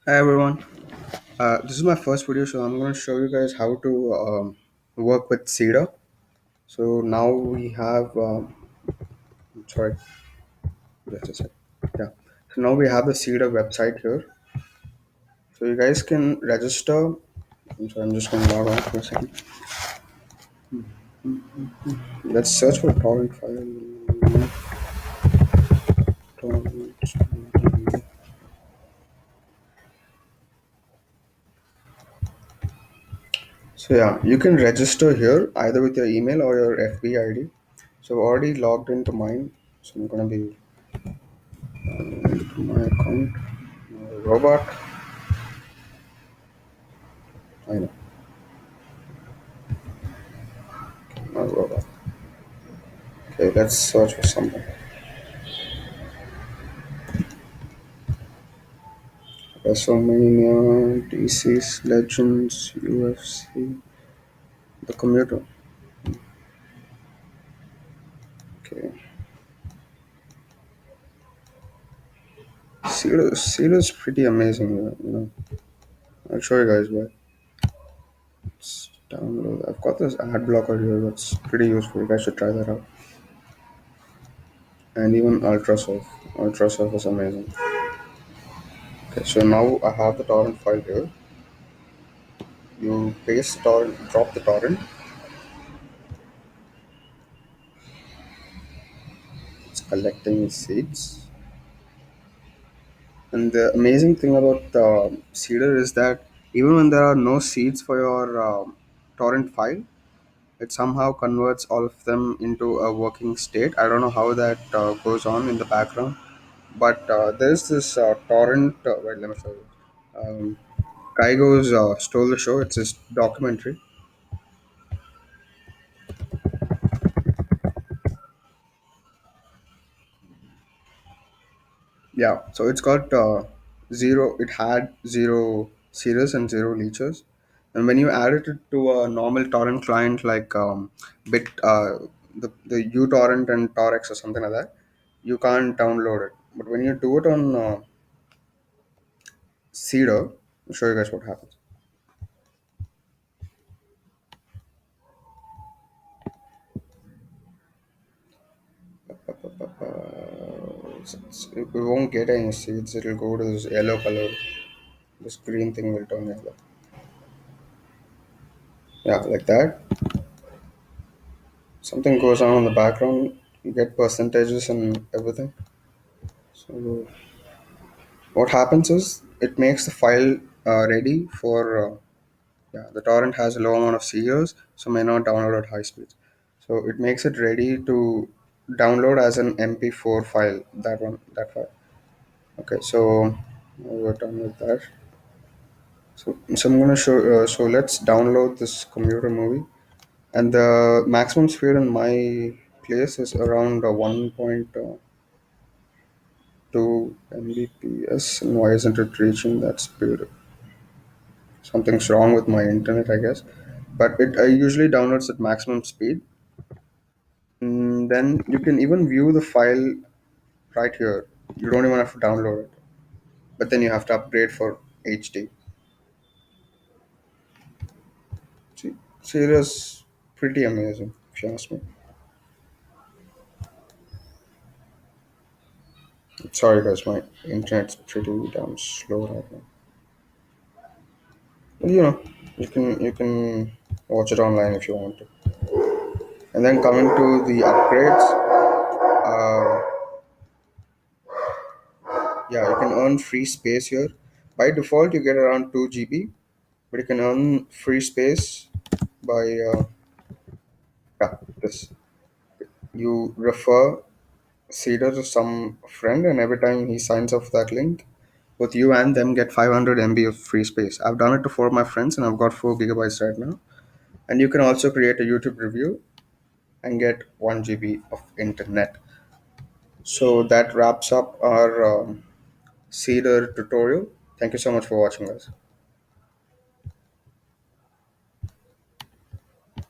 Hi everyone. This is my first video, so I'm going to show you guys how to work with Seedr. So now we have, sorry, just a sec. Yeah. So now we have the Seedr website here. So you guys can register. I'm just going to log on for a second. Let's search for torrent file. Torrent. So yeah, you can register here either with your email or your FB ID. So I've already logged into mine. So I'm going to be into my account. Robot. I know. Not robot. Okay, let's search for something. WrestleMania, DC's Legends, UFC, the commuter. Okay. Seal is pretty amazing, I'll show you guys why. Let's download. I've got this ad blocker here that's pretty useful. You guys should try that out. And even Ultrasurf. Ultrasurf is amazing. Okay, so now I have the torrent file here. You paste torrent, drop the torrent. It's collecting seeds. And the amazing thing about Seedr is that even when there are no seeds for your torrent file, it somehow converts all of them into a working state. I don't know how that goes on in the background, but there's this torrent. Wait, let me show you. Guy goes stole the show. It's this documentary. Yeah, so it's got zero. It had zero series and zero leeches, and when you added it to a normal torrent client like Bit, the uTorrent and Torx or something like that, you can't download it. But when you do it on Seedr, I'll show you guys what happens. We won't get any seeds. It'll go to this yellow color. This green thing will turn yellow. Yeah, like that. Something goes on in the background. You get percentages and everything. So what happens is it makes the file ready for yeah, the torrent has a low amount of CEOs, so may not download at high speeds. So it makes it ready to download as an MP4 file. That file. Okay, so we're done with that. So I'm gonna show. So let's download this computer movie, and the maximum speed in my place is around 1.2 Mbps. And why isn't it reaching that speed? Something's wrong with my internet, I guess. But it usually downloads at maximum speed. Then you can even view the file right here. You don't even have to download it, but then you have to upgrade for HD. See, serious, pretty amazing if you ask me. Sorry guys, my internet's pretty damn slow right now. But you can watch it online if you want to. And then coming to the upgrades, yeah, you can earn free space here. By default, you get around 2 GB, but you can earn free space by yeah, this. You refer Seedr to some friend, and every time he signs up for that link, both you and them get 500 MB of free space. I've done it to four of my friends, and I've got 4 GB right now. And you can also create a YouTube review and get 1 GB of internet. So that wraps up our Seedr tutorial. Thank you so much for watching, guys.